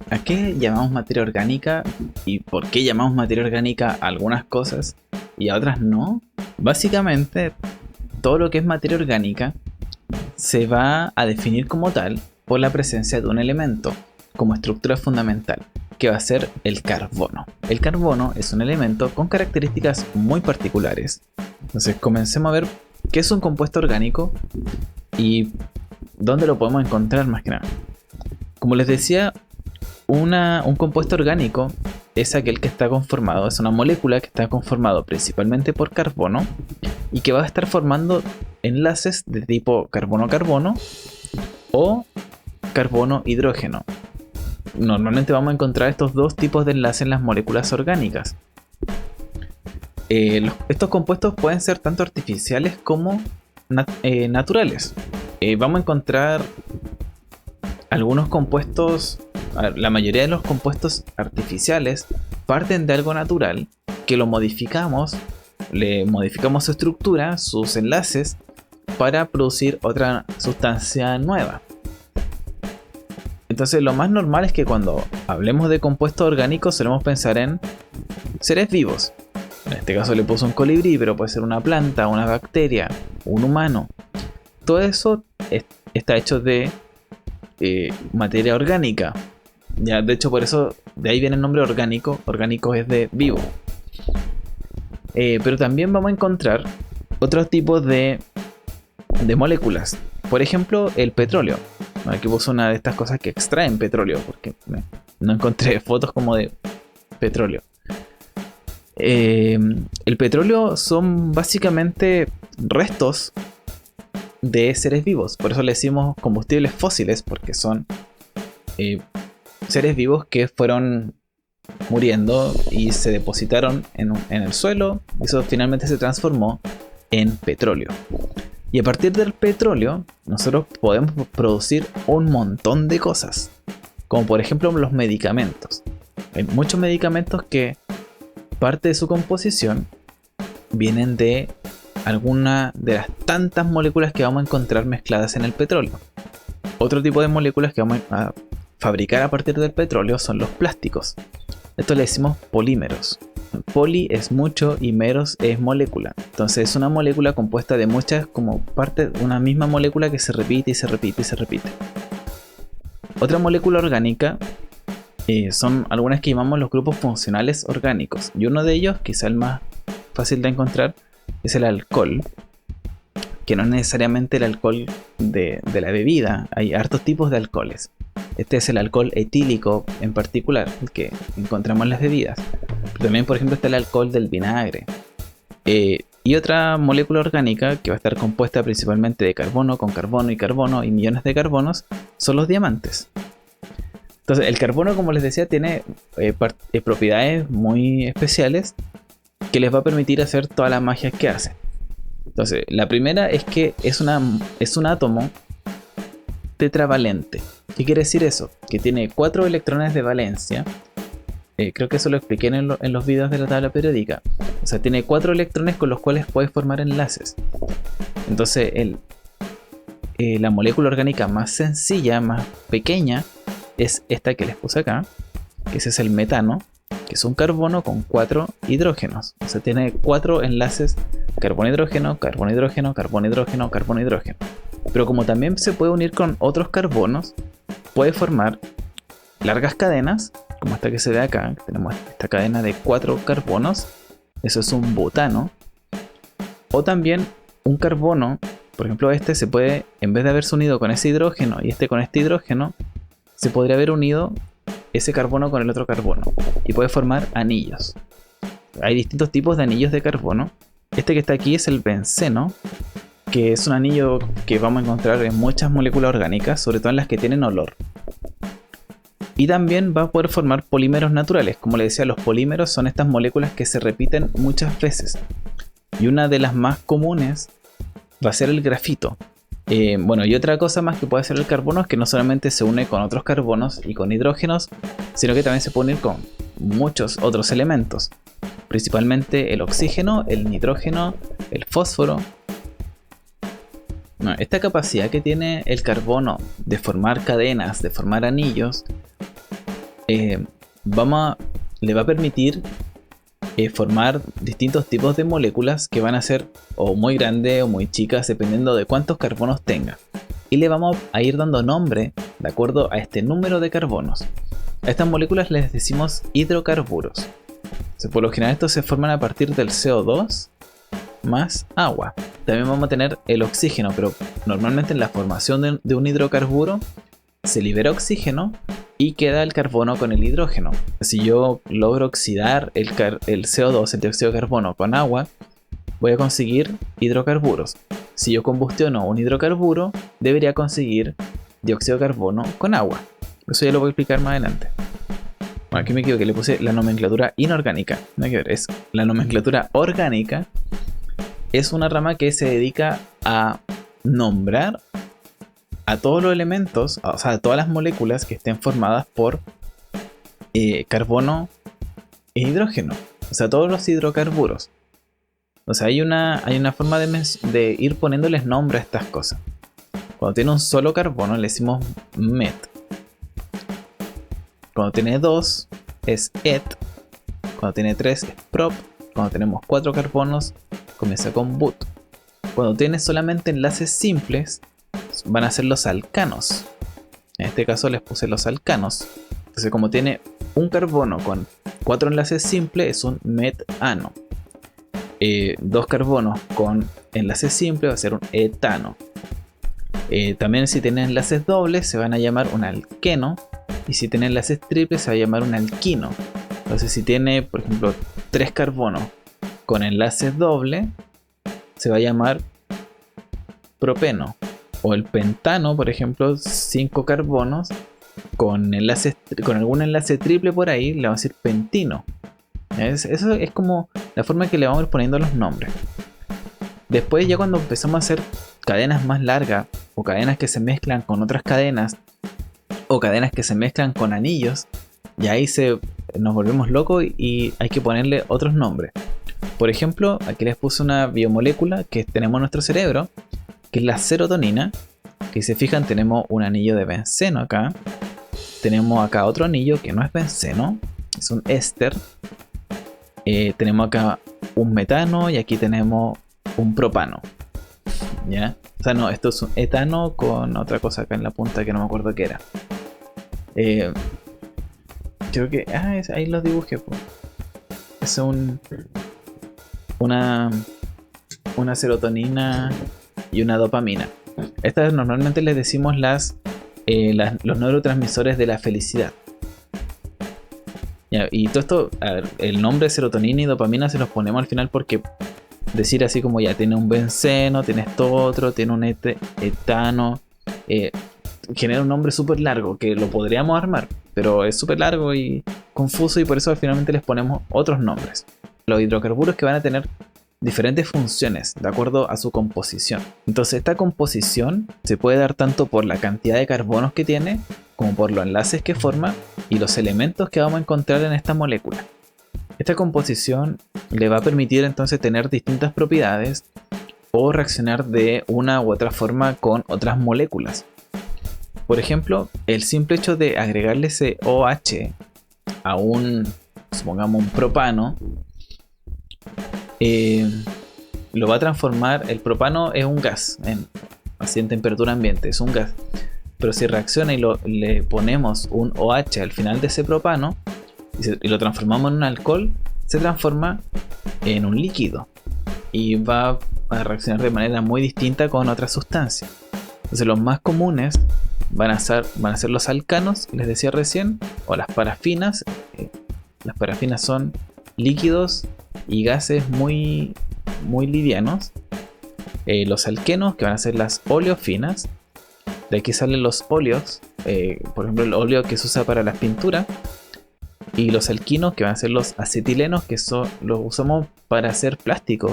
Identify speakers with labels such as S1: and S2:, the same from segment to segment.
S1: ¿A qué llamamos materia orgánica y por qué llamamos materia orgánica a algunas cosas y a otras no? Básicamente, todo lo que es materia orgánica se va a definir como tal por la presencia de un elemento como estructura fundamental, que va a ser el carbono. El carbono es un elemento con características muy particulares. Entonces, comencemos a ver qué es un compuesto orgánico y dónde lo podemos encontrar más que nada. Como les decía, un compuesto orgánico es aquel que está conformado, es una molécula que está conformado principalmente por carbono y que va a estar formando enlaces de tipo carbono-carbono o carbono-hidrógeno. Normalmente vamos a encontrar estos dos tipos de enlaces en las moléculas orgánicas. Estos compuestos pueden ser tanto artificiales como naturales. Vamos a encontrar algunos compuestos, la mayoría de los compuestos artificiales parten de algo natural que lo modificamos, le modificamos su estructura, sus enlaces, para producir otra sustancia nueva. Entonces lo más normal es que cuando hablemos de compuestos orgánicos solemos pensar en seres vivos. En este caso le puso un colibrí, pero puede ser una planta, una bacteria, un humano. Todo eso está hecho de materia orgánica. Ya, de hecho, por eso de ahí viene el nombre orgánico. Orgánico es de vivo. Pero también vamos a encontrar otros tipos de moléculas. Por ejemplo, el petróleo. Aquí puse una de estas cosas que extraen petróleo, porque no encontré fotos como de petróleo. El petróleo son básicamente restos de seres vivos. Por eso le decimos combustibles fósiles, porque son seres vivos que fueron muriendo y se depositaron en el suelo, y eso finalmente se transformó en petróleo. Y a partir del petróleo nosotros podemos producir un montón de cosas, como por ejemplo los medicamentos. Hay muchos medicamentos que parte de su composición vienen de alguna de las tantas moléculas que vamos a encontrar mezcladas en el petróleo. Otro tipo de moléculas que vamos a fabricar a partir del petróleo son los plásticos. Esto le decimos polímeros. Poli es mucho y meros es molécula. Entonces es una molécula compuesta de muchas como parte de una misma molécula que se repite y se repite y se repite. Otra molécula orgánica son algunas que llamamos los grupos funcionales orgánicos. Y uno de ellos, quizá el más fácil de encontrar, es el alcohol. Que no es necesariamente el alcohol de la bebida. Hay hartos tipos de alcoholes. Este es el alcohol etílico en particular, el que encontramos en las bebidas. Pero también, por ejemplo, está el alcohol del vinagre. Y otra molécula orgánica que va a estar compuesta principalmente de carbono con carbono y millones de carbonos son los diamantes. Entonces, el carbono, como les decía, tiene propiedades muy especiales que les va a permitir hacer toda la magia que hace. Entonces, la primera es que es un átomo tetravalente. ¿Qué quiere decir eso? Que tiene 4 electrones de valencia. Creo que eso lo expliqué en los videos de la tabla periódica. O sea, tiene 4 electrones con los cuales puede formar enlaces. Entonces, la molécula orgánica más sencilla, más pequeña, es esta que les puse acá. Que ese es el metano, que es un carbono con 4 hidrógenos. O sea, tiene 4 enlaces: carbono-hidrógeno, carbono-hidrógeno, carbono-hidrógeno, carbono-hidrógeno. Pero como también se puede unir con otros carbonos, puede formar largas cadenas, como esta que se ve acá. Tenemos esta cadena de 4 carbonos. Eso es un butano. O también un carbono, por ejemplo este se puede, en vez de haberse unido con ese hidrógeno y este con este hidrógeno, se podría haber unido ese carbono con el otro carbono y puede formar anillos. Hay distintos tipos de anillos de carbono. Este que está aquí es el benceno, que es un anillo que vamos a encontrar en muchas moléculas orgánicas, sobre todo en las que tienen olor. Y también va a poder formar polímeros naturales. Como les decía, los polímeros son estas moléculas que se repiten muchas veces. Y una de las más comunes va a ser el grafito. Bueno, y otra cosa más que puede hacer el carbono es que no solamente se une con otros carbonos y con hidrógenos, sino que también se puede unir con muchos otros elementos. Principalmente el oxígeno, el nitrógeno, el fósforo. No, esta capacidad que tiene el carbono de formar cadenas, de formar anillos, eh, le va a permitir formar distintos tipos de moléculas que van a ser o muy grandes o muy chicas dependiendo de cuántos carbonos tenga. Y le vamos a ir dando nombre de acuerdo a este número de carbonos. A estas moléculas les decimos hidrocarburos. Por lo general estos se forman a partir del CO2 más agua. También vamos a tener el oxígeno, pero normalmente en la formación de un hidrocarburo se libera oxígeno y queda el carbono con el hidrógeno. Si yo logro oxidar el CO2, el dióxido de carbono, con agua, voy a conseguir hidrocarburos. Si yo combustiono un hidrocarburo, debería conseguir dióxido de carbono con agua. Eso ya lo voy a explicar más adelante. Bueno, aquí me equivoqué, le puse la nomenclatura inorgánica. No hay que ver, es la nomenclatura orgánica. Es una rama que se dedica a nombrar a todos los elementos, o sea, a todas las moléculas que estén formadas por carbono e hidrógeno. O sea, todos los hidrocarburos. O sea, hay una forma de ir poniéndoles nombre a estas cosas. Cuando tiene un solo carbono le decimos met. Cuando tiene 2 es et. Cuando tiene 3 es prop. Cuando tenemos 4 carbonos comienza con but. Cuando tiene solamente enlaces simples van a ser los alcanos. En este caso les puse los alcanos. Entonces como tiene un carbono con 4 enlaces simples es un metano. 2 carbonos con enlaces simples va a ser un etano. También si tiene enlaces dobles se van a llamar un alqueno. Y si tiene enlaces triples se va a llamar un alquino. Entonces si tiene por ejemplo 3 carbonos con enlaces dobles se va a llamar propeno. O el pentano, por ejemplo, 5 carbonos con algún enlace triple por ahí, le vamos a decir pentino. Eso es como la forma que le vamos a ir poniendo los nombres. Después ya cuando empezamos a hacer cadenas más largas, o cadenas que se mezclan con otras cadenas, o cadenas que se mezclan con anillos, y ahí nos volvemos locos y hay que ponerle otros nombres. Por ejemplo, aquí les puse una biomolécula que tenemos en nuestro cerebro, que es la serotonina, que si se fijan tenemos un anillo de benceno acá, tenemos acá otro anillo que no es benceno, es un éster, tenemos acá un metano y aquí tenemos un propano, ¿ya? O sea, no, esto es un etano con otra cosa acá en la punta que no me acuerdo qué era. Creo que... ahí los dibujé, pues. Es una serotonina y una dopamina. Estas normalmente les decimos los neurotransmisores de la felicidad. Ya, y todo esto, a ver, el nombre serotonina y dopamina se los ponemos al final porque decir así como ya tiene un benceno, tiene esto otro, tiene un etano, genera un nombre súper largo que lo podríamos armar, pero es súper largo y confuso y por eso finalmente les ponemos otros nombres. Los hidrocarburos que van a tener diferentes funciones de acuerdo a su composición. Entonces esta composición se puede dar tanto por la cantidad de carbonos que tiene como por los enlaces que forma y los elementos que vamos a encontrar en esta molécula. Esta composición le va a permitir entonces tener distintas propiedades o reaccionar de una u otra forma con otras moléculas. Por ejemplo, el simple hecho de agregarle ese OH a supongamos un propano, lo va a transformar. El propano es un gas, así en temperatura ambiente, es un gas. Pero si reacciona y le ponemos un OH al final de ese propano y lo transformamos en un alcohol, se transforma en un líquido y va a reaccionar de manera muy distinta con otras sustancias. Entonces los más comunes van a ser los alcanos, les decía recién, o las parafinas. Las parafinas son líquidos y gases muy, muy livianos. Los alquenos, que van a ser las oleofinas. De aquí salen los óleos, por ejemplo el óleo que se usa para las pinturas. Y los alquinos, que van a ser los acetilenos, que los usamos para hacer plásticos.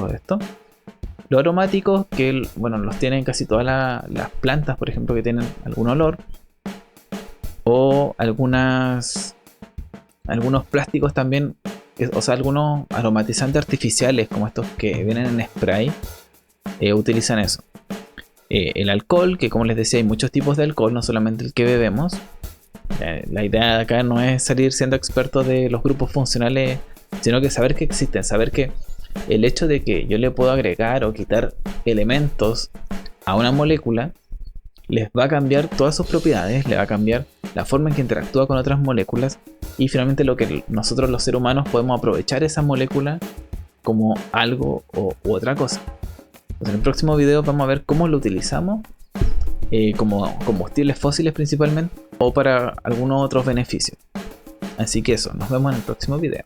S1: Los aromáticos, que los tienen casi todas las plantas, por ejemplo, que tienen algún olor. O algunos plásticos también, o sea, algunos aromatizantes artificiales, como estos que vienen en spray, utilizan eso. El alcohol, que como les decía, hay muchos tipos de alcohol, no solamente el que bebemos. La idea de acá no es salir siendo expertos de los grupos funcionales, sino que saber que existen, saber que el hecho de que yo le puedo agregar o quitar elementos a una molécula les va a cambiar todas sus propiedades, le va a cambiar la forma en que interactúa con otras moléculas y finalmente lo que nosotros los seres humanos podemos aprovechar esa molécula como algo u otra cosa. Pues en el próximo video vamos a ver cómo lo utilizamos como combustibles fósiles principalmente o para algunos otros beneficios. Así que eso, nos vemos en el próximo video.